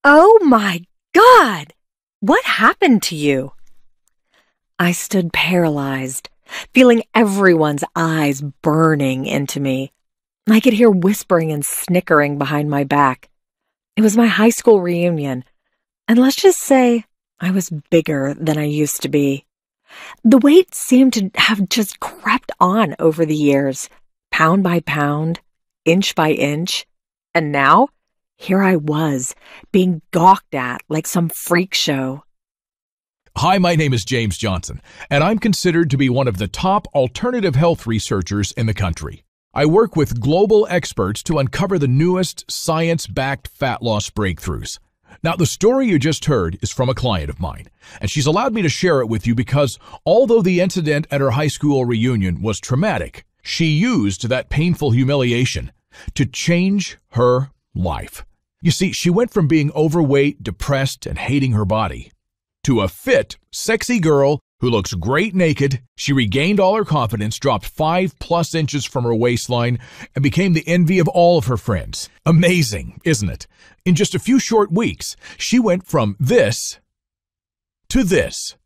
Oh my God! What happened to you? I stood paralyzed, feeling everyone's eyes burning into me. I could hear whispering and snickering behind my back. It was my high school reunion, and let's just say I was bigger than I used to be. The weight seemed to have just crept on over the years, pound by pound, inch by inch, and now here I was, being gawked at like some freak show. Hi, my name is James Johnson, and I'm considered to be one of the top alternative health researchers in the country. I work with global experts to uncover the newest science-backed fat loss breakthroughs. Now, the story you just heard is from a client of mine, and she's allowed me to share it with you because although the incident at her high school reunion was traumatic, she used that painful humiliation to change her life. You see, she went from being overweight, depressed, and hating her body to a fit, sexy girl who looks great naked. She regained all her confidence, dropped 5+ inches from her waistline, and became the envy of all of her friends. Amazing, isn't it? In just a few short weeks, she went from this to this.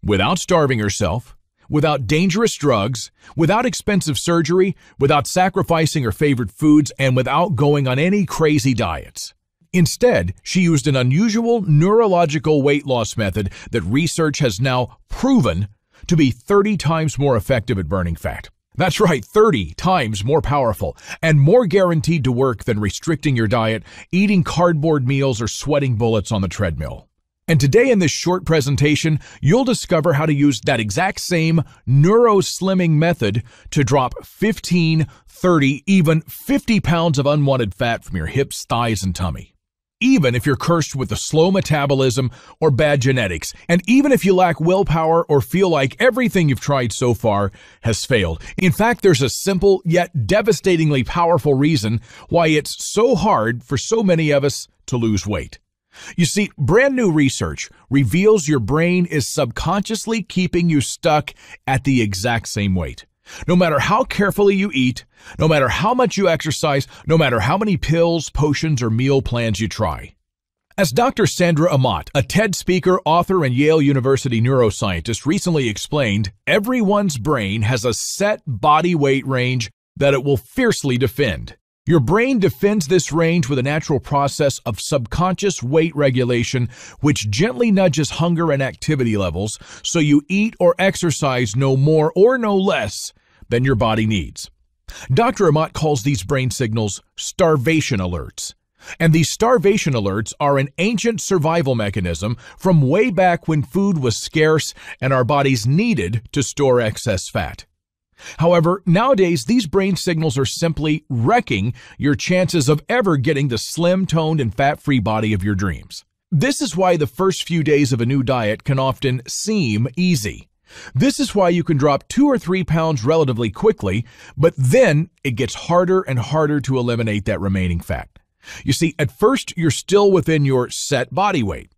Without starving herself, without dangerous drugs, without expensive surgery, without sacrificing her favorite foods, and without going on any crazy diets. Instead, she used an unusual neurological weight loss method that research has now proven to be 30 times more effective at burning fat. That's right, 30 times more powerful and more guaranteed to work than restricting your diet, eating cardboard meals, or sweating bullets on the treadmill. And today in this short presentation, you'll discover how to use that exact same neuro-slimming method to drop 15, 30, even 50 pounds of unwanted fat from your hips, thighs, and tummy. Even if you're cursed with a slow metabolism or bad genetics, and even if you lack willpower or feel like everything you've tried so far has failed. In fact, there's a simple yet devastatingly powerful reason why it's so hard for so many of us to lose weight. You see, brand new research reveals your brain is subconsciously keeping you stuck at the exact same weight. No matter how carefully you eat, no matter how much you exercise, no matter how many pills, potions, or meal plans you try. As Dr. Sandra Amat, a TED speaker, author, and Yale University neuroscientist recently explained, everyone's brain has a set body weight range that it will fiercely defend. Your brain defends this range with a natural process of subconscious weight regulation, which gently nudges hunger and activity levels so you eat or exercise no more or no less than your body needs. Dr. Amat calls these brain signals starvation alerts. And these starvation alerts are an ancient survival mechanism from way back when food was scarce and our bodies needed to store excess fat. However, nowadays, these brain signals are simply wrecking your chances of ever getting the slim, toned, and fat-free body of your dreams. This is why the first few days of a new diet can often seem easy. This is why you can drop 2 or 3 pounds relatively quickly, but then it gets harder and harder to eliminate that remaining fat. You see, at first, you're still within your set body weight.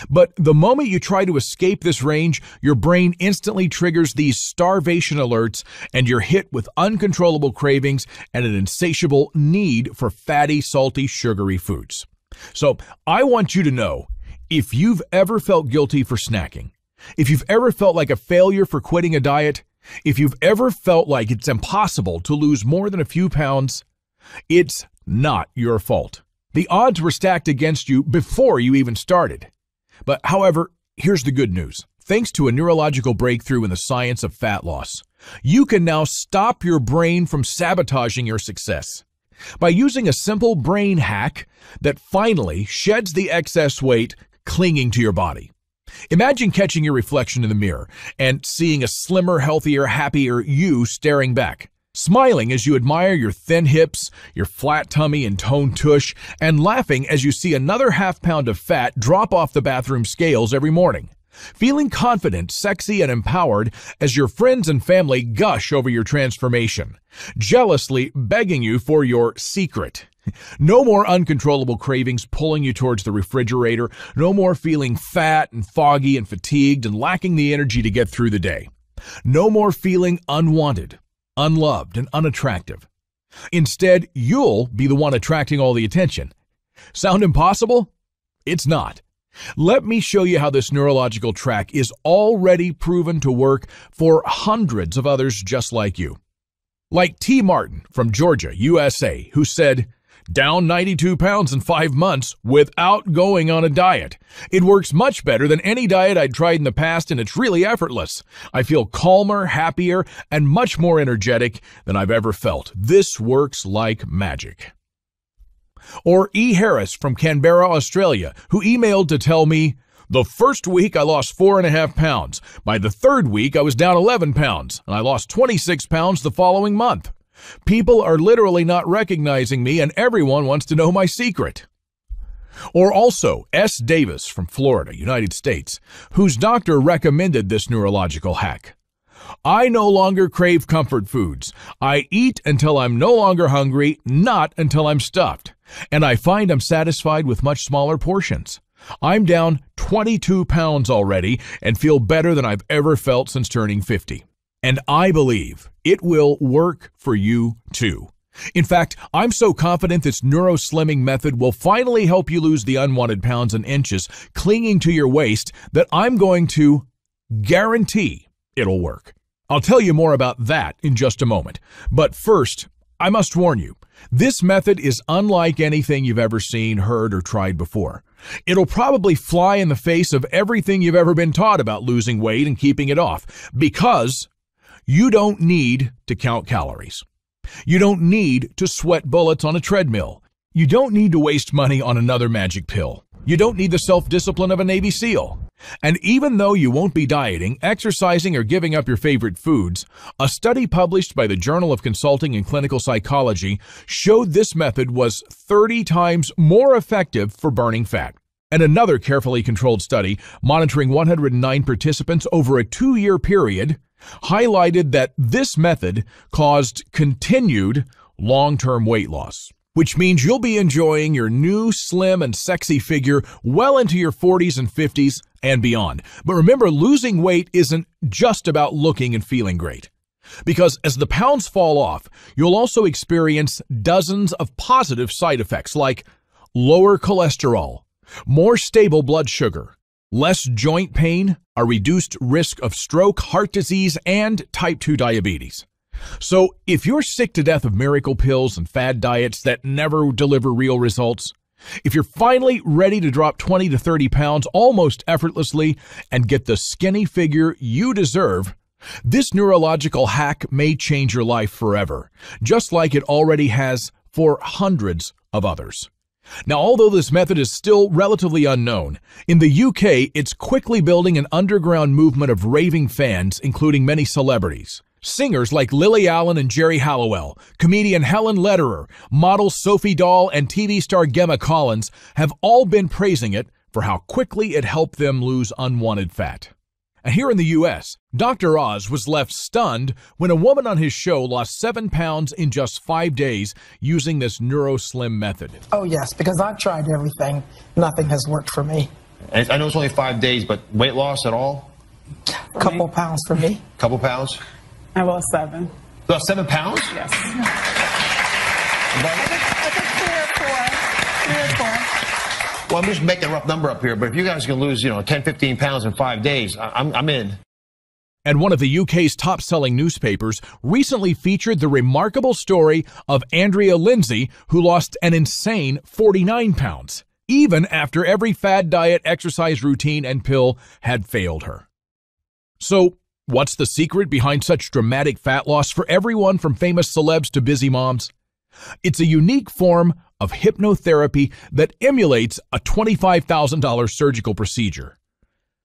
But the moment you try to escape this range, your brain instantly triggers these starvation alerts and you're hit with uncontrollable cravings and an insatiable need for fatty, salty, sugary foods. So I want you to know, if you've ever felt guilty for snacking, if you've ever felt like a failure for quitting a diet, if you've ever felt like it's impossible to lose more than a few pounds, it's not your fault. The odds were stacked against you before you even started. But however, here's the good news. Thanks to a neurological breakthrough in the science of fat loss, you can now stop your brain from sabotaging your success by using a simple brain hack that finally sheds the excess weight clinging to your body. Imagine catching your reflection in the mirror and seeing a slimmer, healthier, happier you staring back, smiling as you admire your thin hips, your flat tummy and toned tush, and laughing as you see another ½ pound of fat drop off the bathroom scales every morning. Feeling confident, sexy, and empowered as your friends and family gush over your transformation, jealously begging you for your secret. No more uncontrollable cravings pulling you towards the refrigerator. No more feeling fat and foggy and fatigued and lacking the energy to get through the day. No more feeling unwanted, unloved, and unattractive. Instead, you'll be the one attracting all the attention. Sound impossible? It's not. Let me show you how this neurological track is already proven to work for hundreds of others just like you. Like T. Martin from Georgia, USA, who said, down 92 pounds in 5 months without going on a diet. It works much better than any diet I'd tried in the past, and it's really effortless. I feel calmer, happier, and much more energetic than I've ever felt. This works like magic. Or E. Harris from Canberra, Australia, who emailed to tell me, the first week I lost 4.5 pounds. By the third week I was down 11 pounds, and I lost 26 pounds the following month. People are literally not recognizing me, and everyone wants to know my secret. Or also S. Davis from Florida, United States, whose doctor recommended this neurological hack. I no longer crave comfort foods. I eat until I'm no longer hungry, not until I'm stuffed. And I find I'm satisfied with much smaller portions. I'm down 22 pounds already and feel better than I've ever felt since turning 50. And I believe it will work for you too. In fact, I'm so confident this Neuro Slimming method will finally help you lose the unwanted pounds and inches clinging to your waist that I'm going to guarantee it'll work. I'll tell you more about that in just a moment. But first, I must warn you, this method is unlike anything you've ever seen, heard, or tried before. It'll probably fly in the face of everything you've ever been taught about losing weight and keeping it off, because you don't need to count calories. You don't need to sweat bullets on a treadmill. You don't need to waste money on another magic pill. You don't need the self-discipline of a Navy SEAL. And even though you won't be dieting, exercising, or giving up your favorite foods, a study published by the Journal of Consulting and Clinical Psychology showed this method was 30 times more effective for burning fat. And another carefully controlled study, monitoring 109 participants over a 2-year period, highlighted that this method caused continued long-term weight loss, which means you'll be enjoying your new slim and sexy figure well into your 40s and 50s and beyond. But remember, losing weight isn't just about looking and feeling great. Because as the pounds fall off, you'll also experience dozens of positive side effects like lower cholesterol, more stable blood sugar, less joint pain, a reduced risk of stroke, heart disease, and type 2 diabetes. So if you're sick to death of miracle pills and fad diets that never deliver real results, if you're finally ready to drop 20 to 30 pounds almost effortlessly and get the skinny figure you deserve, this neurological hack may change your life forever, just like it already has for hundreds of others. Now, although this method is still relatively unknown, in the UK, it's quickly building an underground movement of raving fans, including many celebrities. Singers like Lily Allen and Jerry Halliwell, comedian Helen Lederer, model Sophie Dahl, and TV star Gemma Collins have all been praising it for how quickly it helped them lose unwanted fat. And here in the U.S., Dr. Oz was left stunned when a woman on his show lost 7 pounds in just 5 days using this Neuro Slim method. Oh, yes, because I've tried everything. Nothing has worked for me. And I know it's only 5 days, but weight loss at all? A couple pounds for me. Couple pounds? I lost 7. You lost 7 pounds? Yes. I think 3 or 4. Well, I'm just making a rough number up here, but if you guys can lose, 10, 15 pounds in 5 days, I'm in. And one of the UK's top-selling newspapers recently featured the remarkable story of Andrea Lindsay, who lost an insane 49 pounds, even after every fad diet, exercise routine, and pill had failed her. So, what's the secret behind such dramatic fat loss for everyone from famous celebs to busy moms? It's a unique form of hypnotherapy that emulates a $25,000 surgical procedure.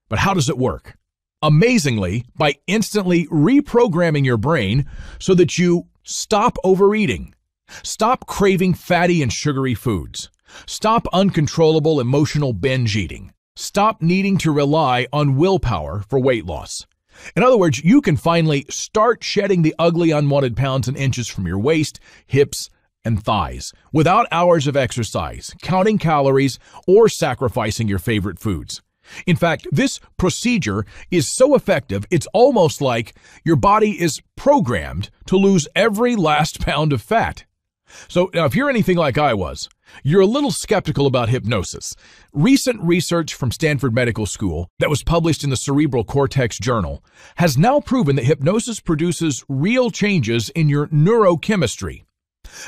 But how does it work? Amazingly, by instantly reprogramming your brain so that you stop overeating, stop craving fatty and sugary foods, stop uncontrollable emotional binge eating, stop needing to rely on willpower for weight loss. In other words, you can finally start shedding the ugly unwanted pounds and inches from your waist, hips, and thighs without hours of exercise, counting calories, or sacrificing your favorite foods. In fact, this procedure is so effective, it's almost like your body is programmed to lose every last pound of fat. So now if you're anything like I was, you're a little skeptical about hypnosis. Recent research from Stanford Medical School that was published in the Cerebral Cortex Journal has now proven that hypnosis produces real changes in your neurochemistry.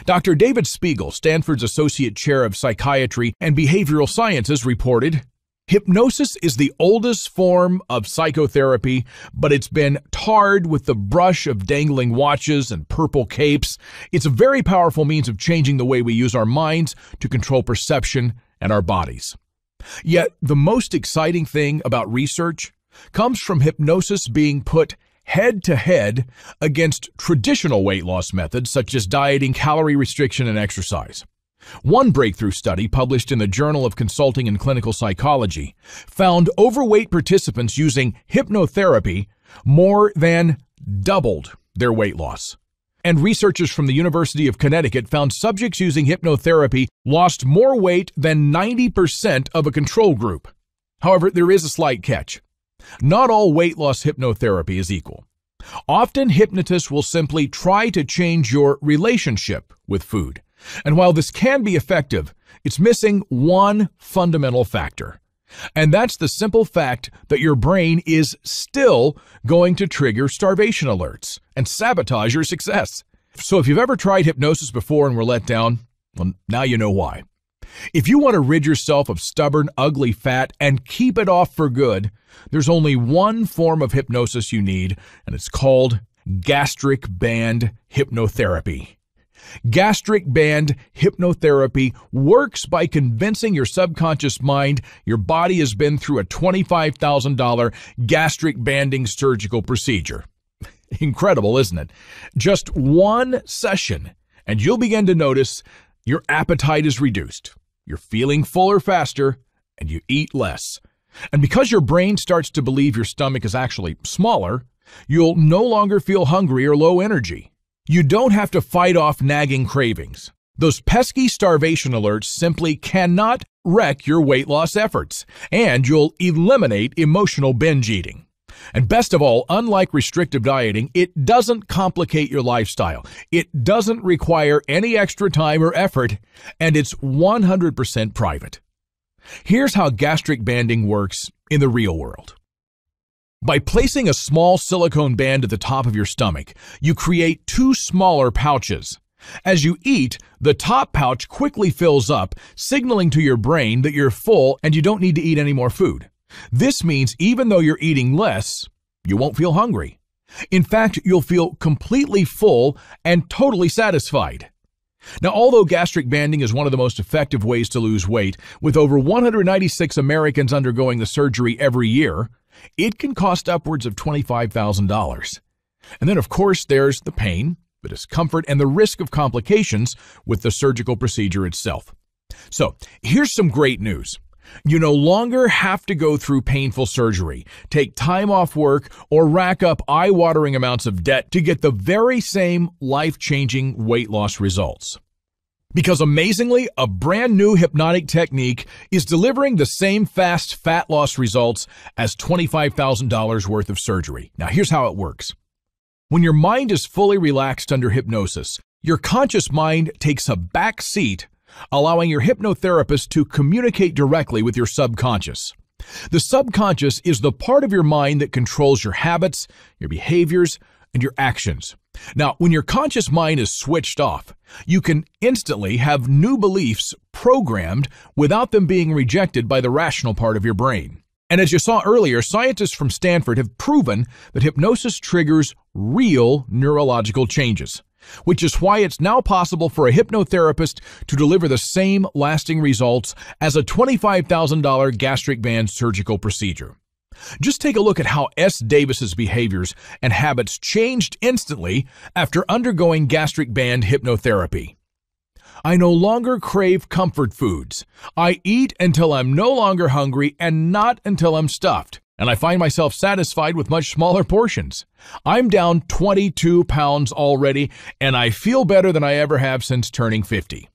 Dr. David Spiegel, Stanford's Associate Chair of Psychiatry and Behavioral Sciences, reported, "Hypnosis is the oldest form of psychotherapy, but it's been tarred with the brush of dangling watches and purple capes. It's a very powerful means of changing the way we use our minds to control perception and our bodies." Yet, the most exciting thing about research comes from hypnosis being put head-to-head against traditional weight loss methods such as dieting, calorie restriction, and exercise. One breakthrough study published in the Journal of Consulting and Clinical Psychology found overweight participants using hypnotherapy more than doubled their weight loss. And researchers from the University of Connecticut found subjects using hypnotherapy lost more weight than 90% of a control group. However, there is a slight catch. Not all weight loss hypnotherapy is equal. Often, hypnotists will simply try to change your relationship with food. And while this can be effective, it's missing one fundamental factor. And that's the simple fact that your brain is still going to trigger starvation alerts and sabotage your success. So if you've ever tried hypnosis before and were let down, well, now you know why. If you want to rid yourself of stubborn, ugly fat and keep it off for good, there's only one form of hypnosis you need, and it's called gastric band hypnotherapy. Gastric band hypnotherapy works by convincing your subconscious mind your body has been through a $25,000 gastric banding surgical procedure. Incredible, isn't it? Just one session, and you'll begin to notice your appetite is reduced. You're feeling fuller faster, and you eat less. And because your brain starts to believe your stomach is actually smaller, you'll no longer feel hungry or low energy. You don't have to fight off nagging cravings. Those pesky starvation alerts simply cannot wreck your weight loss efforts, and you'll eliminate emotional binge eating. And best of all, unlike restrictive dieting, it doesn't complicate your lifestyle. It doesn't require any extra time or effort, and it's 100% private. Here's how gastric banding works in the real world. By placing a small silicone band at the top of your stomach, you create two smaller pouches. As you eat, the top pouch quickly fills up, signaling to your brain that you're full and you don't need to eat any more food. This means even though you're eating less, you won't feel hungry. In fact, you'll feel completely full and totally satisfied. Now, although gastric banding is one of the most effective ways to lose weight, with over 196 Americans undergoing the surgery every year, it can cost upwards of $25,000. And then, of course, there's the pain, the discomfort, and the risk of complications with the surgical procedure itself. So, here's some great news. You no longer have to go through painful surgery, take time off work, or rack up eye-watering amounts of debt to get the very same life-changing weight loss results. Because amazingly, a brand new hypnotic technique is delivering the same fast fat loss results as $25,000 worth of surgery. Now, here's how it works. When your mind is fully relaxed under hypnosis, your conscious mind takes a back seat, allowing your hypnotherapist to communicate directly with your subconscious. The subconscious is the part of your mind that controls your habits, your behaviors, and your actions. Now, when your conscious mind is switched off, you can instantly have new beliefs programmed without them being rejected by the rational part of your brain. And as you saw earlier, scientists from Stanford have proven that hypnosis triggers real neurological changes, which is why it's now possible for a hypnotherapist to deliver the same lasting results as a $25,000 gastric band surgical procedure. Just take a look at how S. Davis's behaviors and habits changed instantly after undergoing gastric band hypnotherapy. I no longer crave comfort foods. I eat until I'm no longer hungry and not until I'm stuffed, and I find myself satisfied with much smaller portions. I'm down 22 pounds already, and I feel better than I ever have since turning 50.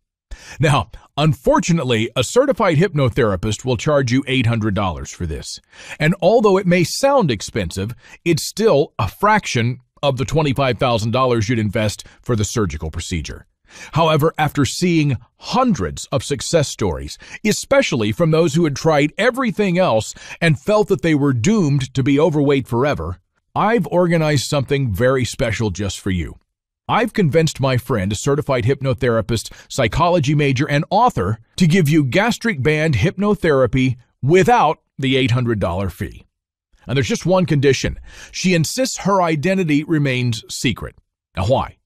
Now, unfortunately, a certified hypnotherapist will charge you $800 for this. And although it may sound expensive, it's still a fraction of the $25,000 you'd invest for the surgical procedure. However, after seeing hundreds of success stories, especially from those who had tried everything else and felt that they were doomed to be overweight forever, I've organized something very special just for you. I've convinced my friend, a certified hypnotherapist, psychology major, and author, to give you gastric band hypnotherapy without the $800 fee. And there's just one condition. She insists her identity remains secret. Now, why?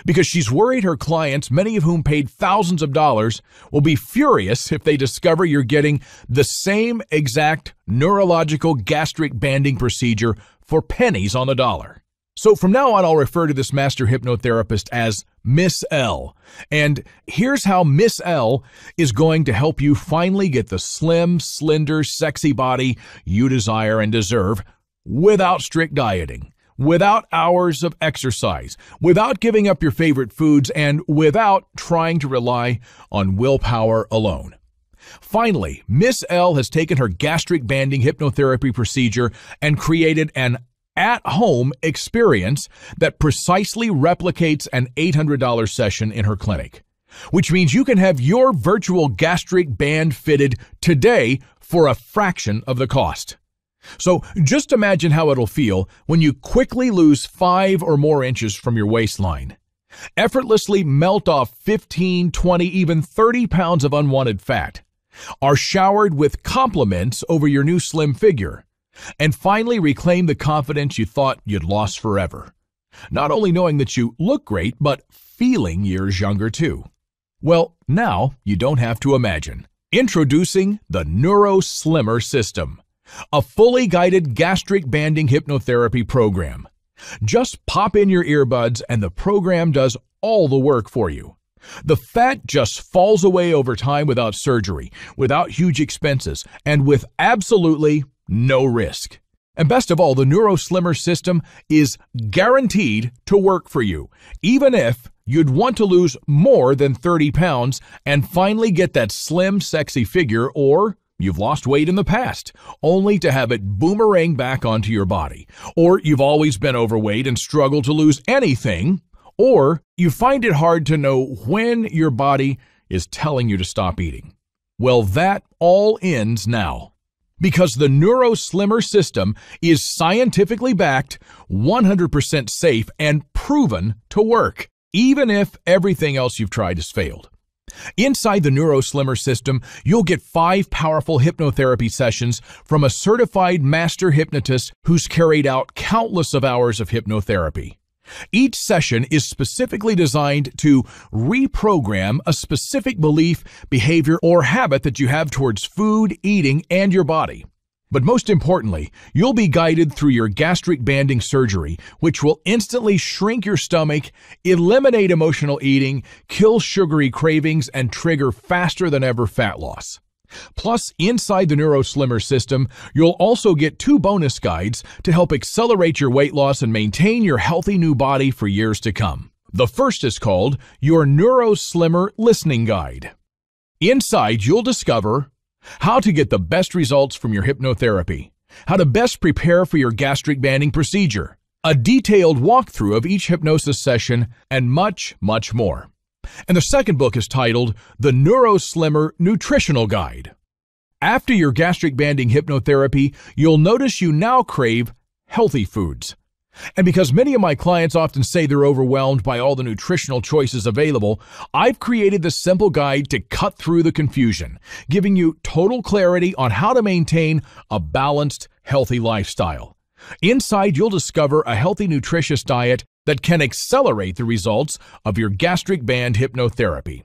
Because she's worried her clients, many of whom paid thousands of dollars, will be furious if they discover you're getting the same exact neurological gastric banding procedure for pennies on the dollar. So from now on, I'll refer to this master hypnotherapist as Miss L. And here's how Miss L is going to help you finally get the slim, slender, sexy body you desire and deserve without strict dieting, without hours of exercise, without giving up your favorite foods, and without trying to rely on willpower alone. Finally, Miss L has taken her gastric banding hypnotherapy procedure and created an at-home experience that precisely replicates an $800 session in her clinic, which means you can have your virtual gastric band fitted today for a fraction of the cost. So just imagine how it'll feel when you quickly lose 5 or more inches from your waistline, effortlessly melt off 15, 20, even 30 pounds of unwanted fat, are showered with compliments over your new slim figure, and finally reclaim the confidence you thought you'd lost forever. Not only knowing that you look great, but feeling years younger too. Well, now you don't have to imagine. Introducing the Neuro Slimmer System, a fully guided gastric banding hypnotherapy program. Just pop in your earbuds and the program does all the work for you. The fat just falls away over time without surgery, without huge expenses, and with absolutely no risk. And best of all, the Neuro Slimmer System is guaranteed to work for you, even if you'd want to lose more than 30 pounds and finally get that slim, sexy figure, or you've lost weight in the past, only to have it boomerang back onto your body, or you've always been overweight and struggle to lose anything, or you find it hard to know when your body is telling you to stop eating. Well, that all ends now, because the Neuro Slimmer System is scientifically backed, 100% safe, and proven to work, even if everything else you've tried has failed. Inside the Neuro Slimmer System, you'll get 5 powerful hypnotherapy sessions from a certified master hypnotist who's carried out countless of hours of hypnotherapy. Each session is specifically designed to reprogram a specific belief, behavior, or habit that you have towards food, eating, and your body. But most importantly, you'll be guided through your gastric banding surgery, which will instantly shrink your stomach, eliminate emotional eating, kill sugary cravings, and trigger faster than ever fat loss. Plus, inside the Neuro Slimmer System, you'll also get 2 bonus guides to help accelerate your weight loss and maintain your healthy new body for years to come. The first is called your Neuro Slimmer Listening Guide. Inside, you'll discover how to get the best results from your hypnotherapy, how to best prepare for your gastric banding procedure, a detailed walkthrough of each hypnosis session, and much, much more. And the second book is titled The Neuro Slimmer Nutritional Guide. After your gastric banding hypnotherapy, you'll notice you now crave healthy foods. And because many of my clients often say they're overwhelmed by all the nutritional choices available, I've created this simple guide to cut through the confusion, giving you total clarity on how to maintain a balanced, healthy lifestyle. Inside, you'll discover a healthy, nutritious diet that can accelerate the results of your gastric band hypnotherapy.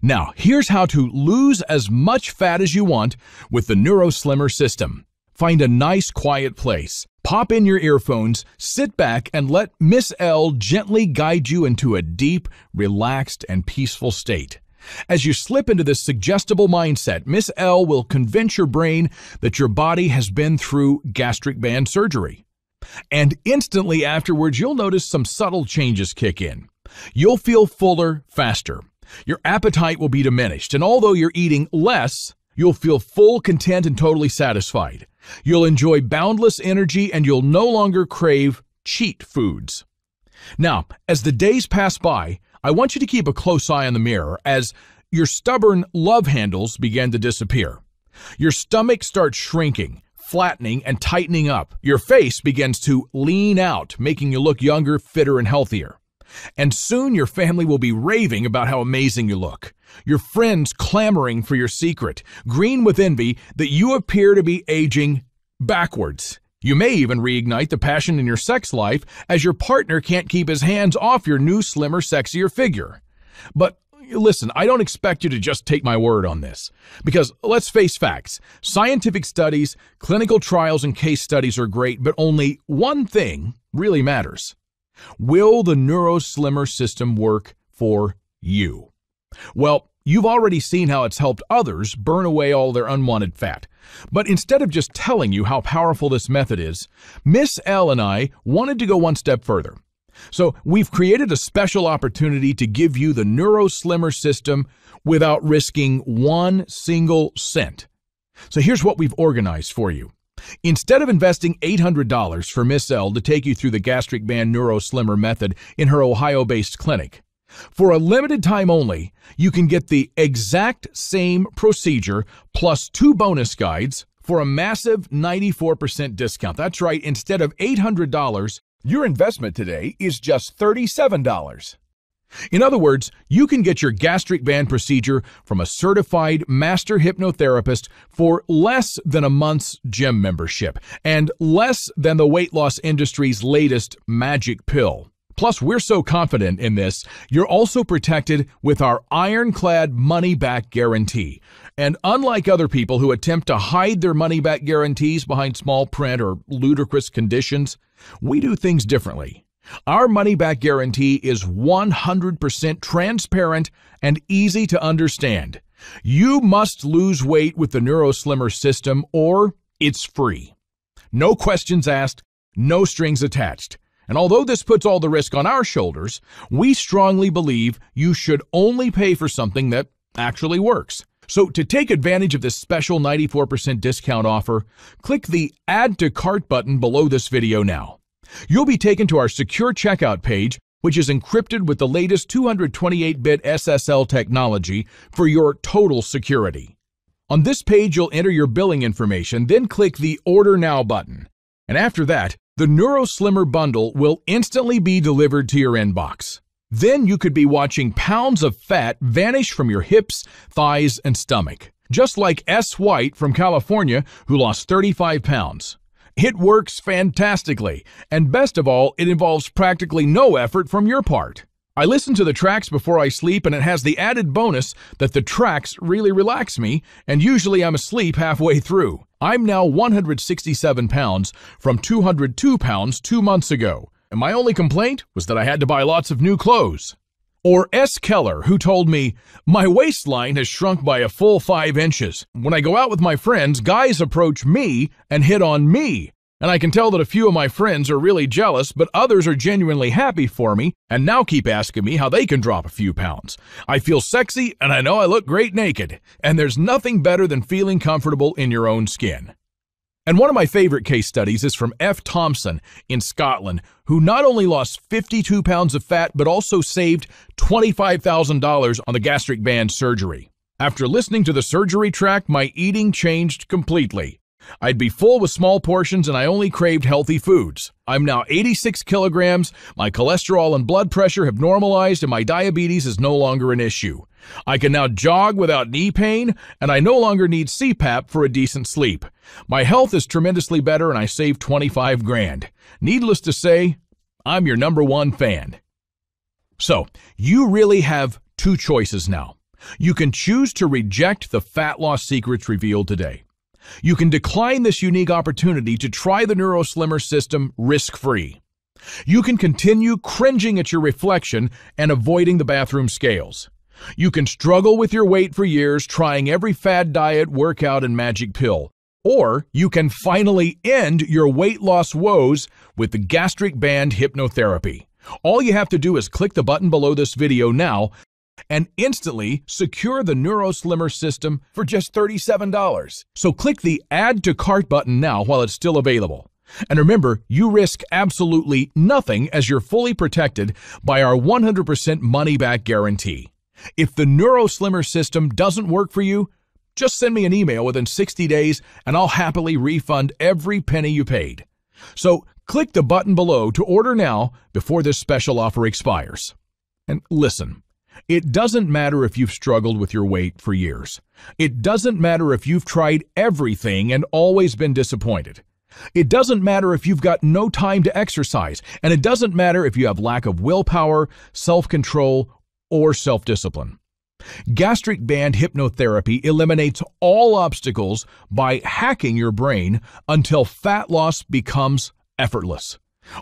Now, here's how to lose as much fat as you want with the Neuro Slimmer System. Find a nice, quiet place. Pop in your earphones, sit back, and let Miss L gently guide you into a deep, relaxed, and peaceful state. As you slip into this suggestible mindset, Miss L will convince your brain that your body has been through gastric band surgery. And instantly afterwards, you'll notice some subtle changes kick in. You'll feel fuller faster. Your appetite will be diminished, and although you're eating less, you'll feel full, content, and totally satisfied. You'll enjoy boundless energy, and you'll no longer crave cheat foods. Now, as the days pass by, I want you to keep a close eye on the mirror as your stubborn love handles begin to disappear. Your stomach starts shrinking, flattening, and tightening up. Your face begins to lean out, making you look younger, fitter, and healthier. And soon your family will be raving about how amazing you look. Your friends clamoring for your secret, green with envy that you appear to be aging backwards. You may even reignite the passion in your sex life as your partner can't keep his hands off your new, slimmer, sexier figure. But listen, I don't expect you to just take my word on this. Because let's face facts. Scientific studies, clinical trials, and case studies are great, but only one thing really matters. Will the Neuro Slimmer System work for you? Well, you've already seen how it's helped others burn away all their unwanted fat. But instead of just telling you how powerful this method is, Miss L and I wanted to go one step further. So we've created a special opportunity to give you the Neuro Slimmer System without risking one single cent. So here's what we've organized for you. Instead of investing $800 for Miss L to take you through the gastric band Neuro Slimmer method in her Ohio-based clinic, for a limited time only, you can get the exact same procedure plus 2 bonus guides for a massive 94% discount. That's right, instead of $800, your investment today is just $37. In other words, you can get your gastric band procedure from a certified master hypnotherapist for less than a month's gym membership and less than the weight loss industry's latest magic pill. Plus, we're so confident in this, you're also protected with our ironclad money-back guarantee. And unlike other people who attempt to hide their money-back guarantees behind small print or ludicrous conditions, we do things differently. Our money-back guarantee is 100% transparent and easy to understand. You must lose weight with the Neuro Slimmer System or it's free. No questions asked, no strings attached. And although this puts all the risk on our shoulders, we strongly believe you should only pay for something that actually works. So to take advantage of this special 94% discount offer, click the Add to Cart button below this video now. You'll be taken to our secure checkout page, which is encrypted with the latest 228-bit SSL technology for your total security. On this page, you'll enter your billing information, then click the Order Now button. And after that, the Neuro Slimmer bundle will instantly be delivered to your inbox. Then you could be watching pounds of fat vanish from your hips, thighs, and stomach. Just like S. White from California, who lost 35 pounds. It works fantastically, and best of all, it involves practically no effort from your part. I listen to the tracks before I sleep, and it has the added bonus that the tracks really relax me, and usually I'm asleep halfway through. I'm now 167 pounds from 202 pounds 2 months ago, and my only complaint was that I had to buy lots of new clothes. Or S. Keller, who told me, my waistline has shrunk by a full 5 inches. When I go out with my friends, guys approach me and hit on me. And I can tell that a few of my friends are really jealous, but others are genuinely happy for me and now keep asking me how they can drop a few pounds. I feel sexy and I know I look great naked. And there's nothing better than feeling comfortable in your own skin. And one of my favorite case studies is from F. Thompson in Scotland, who not only lost 52 pounds of fat, but also saved $25,000 on the gastric band surgery. After listening to the surgery track, my eating changed completely. I'd be full with small portions and I only craved healthy foods. I'm now 86 kilograms, my cholesterol and blood pressure have normalized, and my diabetes is no longer an issue. I can now jog without knee pain, and I no longer need CPAP for a decent sleep. My health is tremendously better and I saved 25 grand. Needless to say, I'm your #1 fan. So, you really have 2 choices now. You can choose to reject the fat loss secrets revealed today. You can decline this unique opportunity to try the Neuro Slimmer System risk-free. You can continue cringing at your reflection and avoiding the bathroom scales. You can struggle with your weight for years, trying every fad diet, workout, and magic pill. Or you can finally end your weight loss woes with the gastric band hypnotherapy. All you have to do is click the button below this video now and instantly secure the Neuro Slimmer System for just $37. So click the Add to Cart button now while it's still available. And remember, you risk absolutely nothing as you're fully protected by our 100% money-back guarantee. If the Neuro Slimmer System doesn't work for you, just send me an email within 60 days and I'll happily refund every penny you paid. So click the button below to order now before this special offer expires. And listen, it doesn't matter if you've struggled with your weight for years. It doesn't matter if you've tried everything and always been disappointed. It doesn't matter if you've got no time to exercise, and it doesn't matter if you have lack of willpower, self-control, or self-discipline. Gastric band hypnotherapy eliminates all obstacles by hacking your brain until fat loss becomes effortless.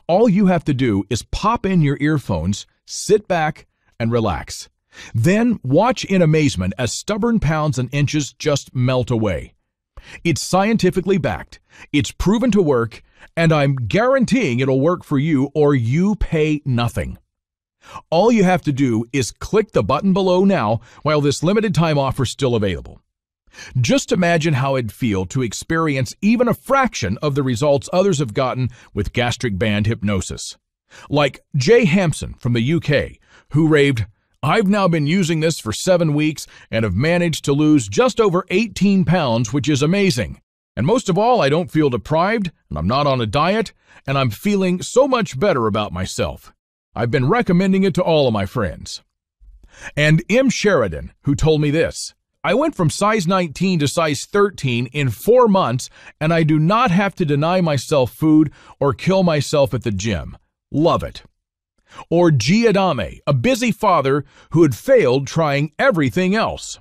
All you have to do is pop in your earphones, sit back, and relax. Then watch in amazement as stubborn pounds and inches just melt away. It's scientifically backed, it's proven to work, and I'm guaranteeing it'll work for you or you pay nothing. All you have to do is click the button below now while this limited time offer is still available. Just imagine how it'd feel to experience even a fraction of the results others have gotten with gastric band hypnosis. Like Jay Hampson from the UK, who raved, "I've now been using this for 7 weeks and have managed to lose just over 18 pounds, which is amazing. And most of all, I don't feel deprived, and I'm not on a diet, and I'm feeling so much better about myself. I've been recommending it to all of my friends." And M. Sheridan, who told me this, "I went from size 19 to size 13 in 4 months, and I do not have to deny myself food or kill myself at the gym. Love it." Or G. Adame, a busy father who had failed trying everything else.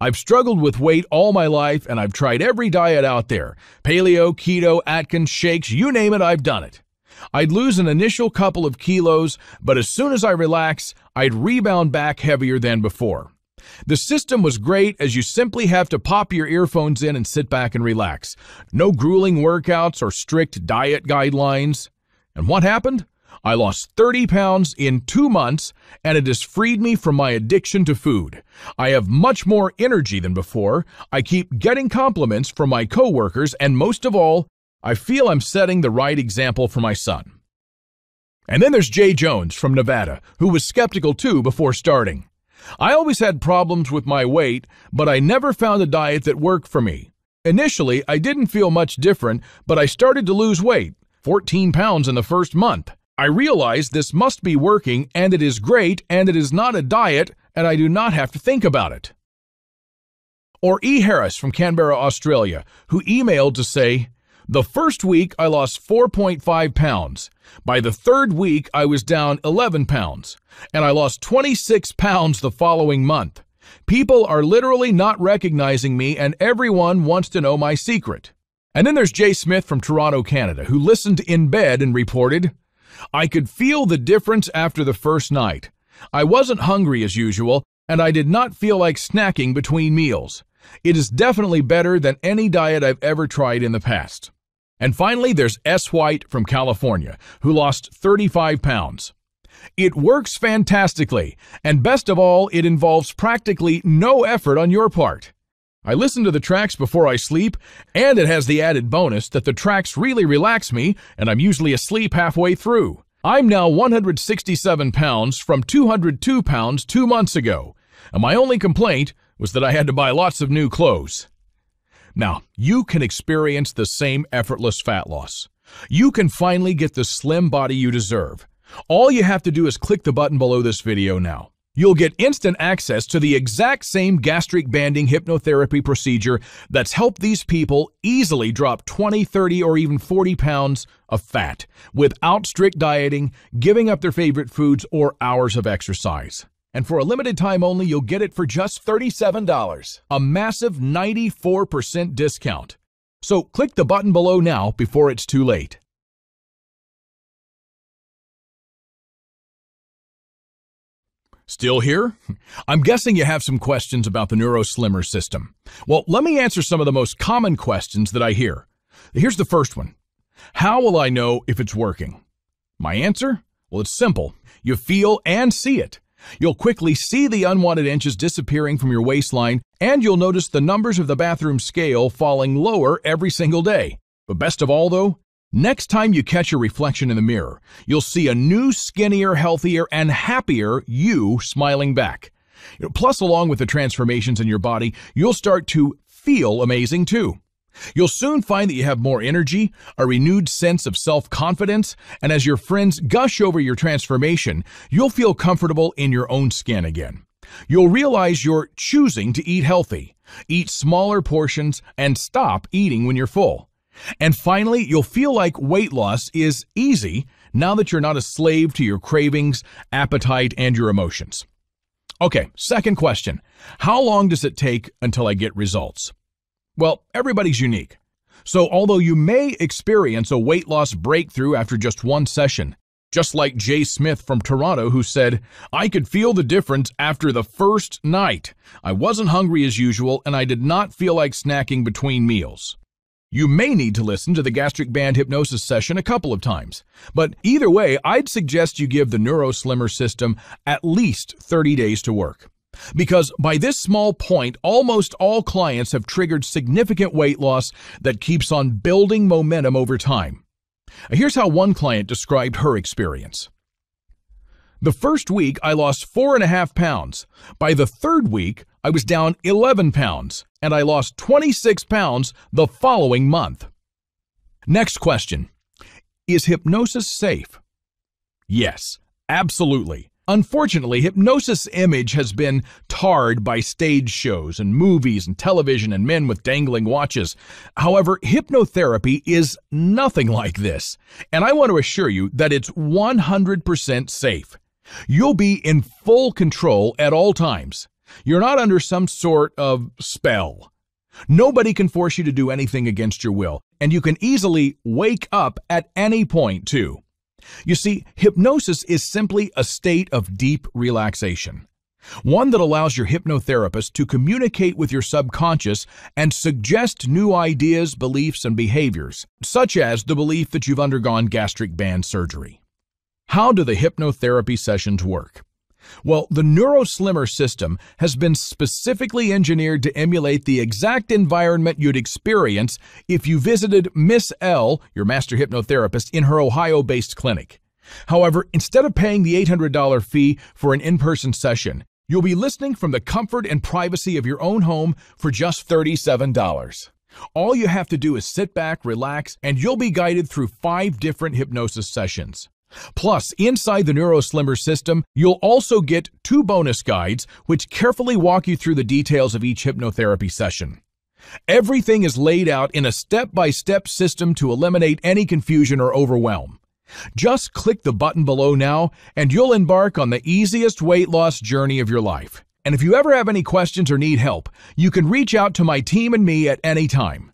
"I've struggled with weight all my life, and I've tried every diet out there. Paleo, keto, Atkins, shakes, you name it, I've done it. I'd lose an initial couple of kilos, but as soon as I relax, I'd rebound back heavier than before. The system was great as you simply have to pop your earphones in and sit back and relax. No grueling workouts or strict diet guidelines. And what happened? I lost 30 pounds in 2 months, and it has freed me from my addiction to food. I have much more energy than before. I keep getting compliments from my coworkers, and most of all, I feel I'm setting the right example for my son." And then there's Jay Jones from Nevada, who was skeptical too before starting. "I always had problems with my weight, but I never found a diet that worked for me. Initially, I didn't feel much different, but I started to lose weight, 14 pounds in the first month. I realized this must be working, and it is great, and it is not a diet, and I do not have to think about it." Or E. Harris from Canberra, Australia, who emailed to say, "The first week I lost 4.5 pounds. By the third week I was down 11 pounds, and I lost 26 pounds the following month. People are literally not recognizing me, and everyone wants to know my secret." And then there's Jay Smith from Toronto, Canada, who listened in bed and reported, "I could feel the difference after the first night. I wasn't hungry as usual, and I did not feel like snacking between meals. It is definitely better than any diet I've ever tried in the past." And finally, there's S. White from California, who lost 35 pounds. "It works fantastically, and best of all, it involves practically no effort on your part. I listen to the tracks before I sleep, and it has the added bonus that the tracks really relax me, and I'm usually asleep halfway through. I'm now 167 pounds from 202 pounds 2 months ago, and my only complaint was that I had to buy lots of new clothes." Now, you can experience the same effortless fat loss. You can finally get the slim body you deserve. All you have to do is click the button below this video now. You'll get instant access to the exact same gastric banding hypnotherapy procedure that's helped these people easily drop 20, 30, or even 40 pounds of fat without strict dieting, giving up their favorite foods, or hours of exercise. And for a limited time only, you'll get it for just $37, a massive 94% discount. So click the button below now before it's too late. Still here? I'm guessing you have some questions about the Neuro Slimmer System. Well, let me answer some of the most common questions that I hear. Here's the first one. How will I know if it's working? My answer? Well, it's simple. You feel and see it. You'll quickly see the unwanted inches disappearing from your waistline, and you'll notice the numbers of the bathroom scale falling lower every single day. But best of all, though, Next time you catch your reflection in the mirror, you'll see a new, skinnier, healthier, and happier you smiling back. Plus, along with the transformations in your body, you'll start to feel amazing too. You'll soon find that you have more energy, a renewed sense of self-confidence, and as your friends gush over your transformation, you'll feel comfortable in your own skin again. You'll realize you're choosing to eat healthy, eat smaller portions, and stop eating when you're full. And finally, you'll feel like weight loss is easy now that you're not a slave to your cravings, appetite, and your emotions. Okay, second question. How long does it take until I get results? Well, everybody's unique. So although you may experience a weight loss breakthrough after just one session, just like Jay Smith from Toronto who said, "I could feel the difference after the first night. I wasn't hungry as usual and I did not feel like snacking between meals." You may need to listen to the gastric band hypnosis session a couple of times. But either way, I'd suggest you give the Neuro Slimmer System at least 30 days to work. Because by this small point, almost all clients have triggered significant weight loss that keeps on building momentum over time. Here's how one client described her experience. The first week, I lost 4.5 pounds. By the third week, I was down 11 pounds, and I lost 26 pounds the following month. Next question. Is hypnosis safe? Yes, absolutely. Unfortunately, hypnosis image has been tarred by stage shows and movies and television and men with dangling watches. However, hypnotherapy is nothing like this, and I want to assure you that it's 100% safe. You'll be in full control at all times. You're not under some sort of spell. Nobody can force you to do anything against your will, and you can easily wake up at any point, too. You see, hypnosis is simply a state of deep relaxation, one that allows your hypnotherapist to communicate with your subconscious and suggest new ideas, beliefs, and behaviors, such as the belief that you've undergone gastric band surgery. How do the hypnotherapy sessions work? Well, the Neuro Slimmer System has been specifically engineered to emulate the exact environment you'd experience if you visited Miss L, your master hypnotherapist, in her Ohio-based clinic. However, instead of paying the $800 fee for an in-person session, you'll be listening from the comfort and privacy of your own home for just $37. All you have to do is sit back, relax, and you'll be guided through 5 different hypnosis sessions. Plus, inside the Neuro Slimmer System, you'll also get 2 bonus guides which carefully walk you through the details of each hypnotherapy session. Everything is laid out in a step-by-step system to eliminate any confusion or overwhelm. Just click the button below now, and you'll embark on the easiest weight loss journey of your life. And if you ever have any questions or need help, you can reach out to my team and me at any time.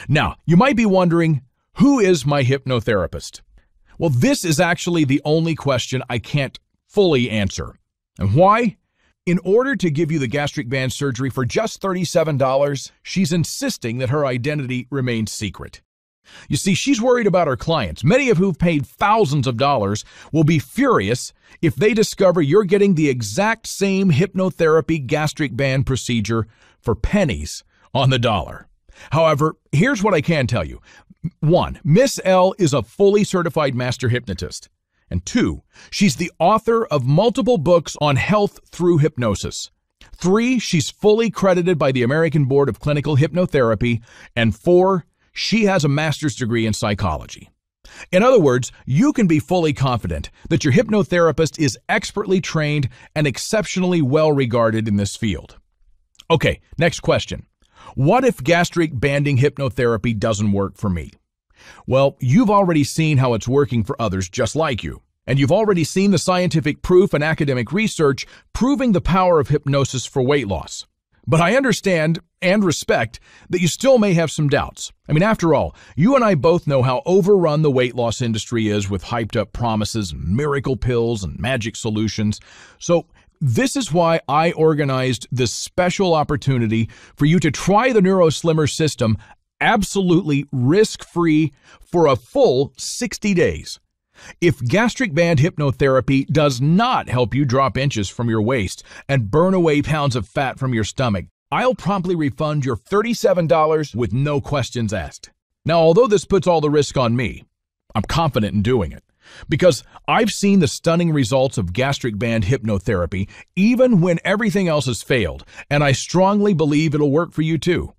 Now, you might be wondering, who is my hypnotherapist? Well, this is actually the only question I can't fully answer. And why? In order to give you the gastric band surgery for just $37, she's insisting that her identity remains secret. You see, she's worried about her clients, many of who've paid thousands of dollars, will be furious if they discover you're getting the exact same hypnotherapy gastric band procedure for pennies on the dollar. However, here's what I can tell you. 1, Miss L is a fully certified master hypnotist. And 2, she's the author of multiple books on health through hypnosis. 3, she's fully credited by the American Board of Clinical Hypnotherapy. And 4, she has a master's degree in psychology. In other words, you can be fully confident that your hypnotherapist is expertly trained and exceptionally well regarded in this field. Okay, next question. What if gastric banding hypnotherapy doesn't work for me? Well, you've already seen how it's working for others just like you. And you've already seen the scientific proof and academic research proving the power of hypnosis for weight loss. But I understand and respect that you still may have some doubts. I mean, after all, you and I both know how overrun the weight loss industry is with hyped up promises, miracle pills, and magic solutions. So this is why I organized this special opportunity for you to try the Neuro Slimmer System absolutely risk-free for a full 60 days. If gastric band hypnotherapy does not help you drop inches from your waist and burn away pounds of fat from your stomach, I'll promptly refund your $37 with no questions asked. Now, although this puts all the risk on me, I'm confident in doing it because I've seen the stunning results of gastric band hypnotherapy even when everything else has failed, and I strongly believe it'll work for you too.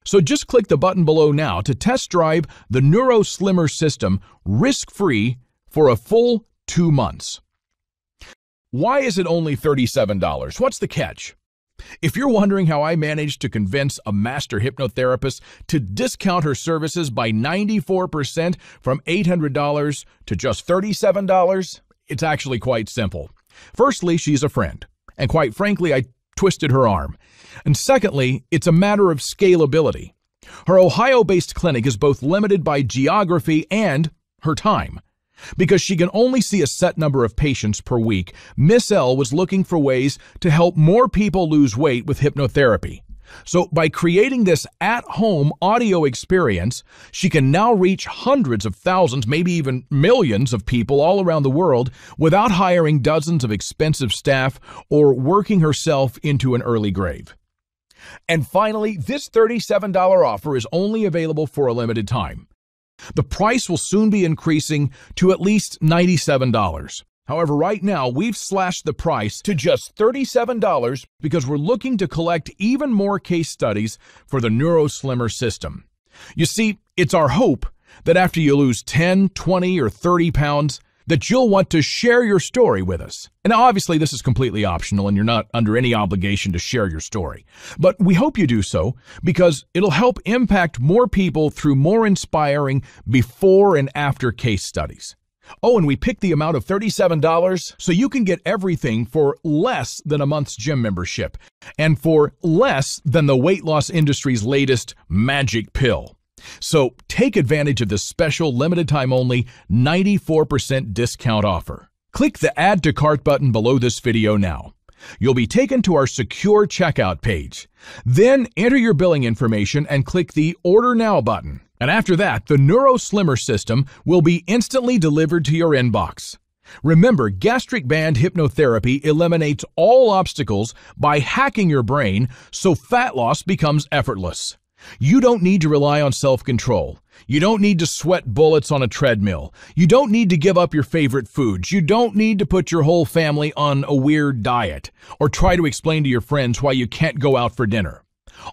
So just click the button below now to test drive the Neuro Slimmer System risk-free for a full 2 months. Why is it only $37? What's the catch? If you're wondering how I managed to convince a master hypnotherapist to discount her services by 94% from $800 to just $37, it's actually quite simple. Firstly, she's a friend, and quite frankly, I twisted her arm. And secondly, it's a matter of scalability. Her Ohio-based clinic is both limited by geography and her time. Because she can only see a set number of patients per week, Miss L was looking for ways to help more people lose weight with hypnotherapy. So by creating this at-home audio experience, she can now reach hundreds of thousands, maybe even millions of people all around the world without hiring dozens of expensive staff or working herself into an early grave. And finally, this $37 offer is only available for a limited time. The price will soon be increasing to at least $97. However, right now, we've slashed the price to just $37 because we're looking to collect even more case studies for the Neuro Slimmer System. You see, it's our hope that after you lose 10, 20, or 30 pounds, that you'll want to share your story with us. And obviously, this is completely optional and you're not under any obligation to share your story. But we hope you do so because it'll help impact more people through more inspiring before and after case studies. Oh, and we picked the amount of $37 so you can get everything for less than a month's gym membership and for less than the weight loss industry's latest magic pill. So take advantage of this special limited time only 94% discount offer. Click the Add to Cart button below this video now. You'll be taken to our secure checkout page. Then enter your billing information and click the Order Now button. And after that, the Neuro Slimmer System will be instantly delivered to your inbox. Remember, gastric band hypnotherapy eliminates all obstacles by hacking your brain so fat loss becomes effortless. You don't need to rely on self-control. You don't need to sweat bullets on a treadmill. You don't need to give up your favorite foods. You don't need to put your whole family on a weird diet or try to explain to your friends why you can't go out for dinner.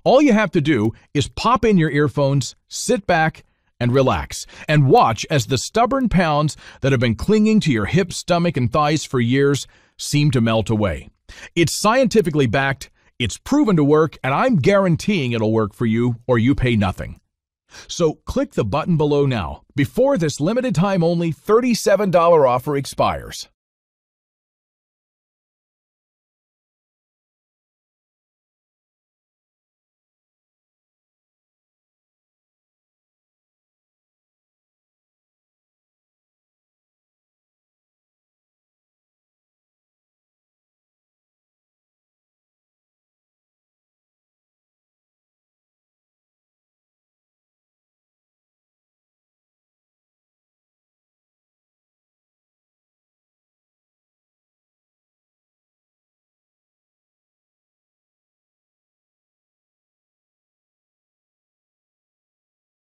All you have to do is pop in your earphones, sit back, and relax, and watch as the stubborn pounds that have been clinging to your hips, stomach, and thighs for years seem to melt away. It's scientifically backed. It's proven to work, and I'm guaranteeing it'll work for you or you pay nothing. So click the button below now before this limited time only $37 offer expires.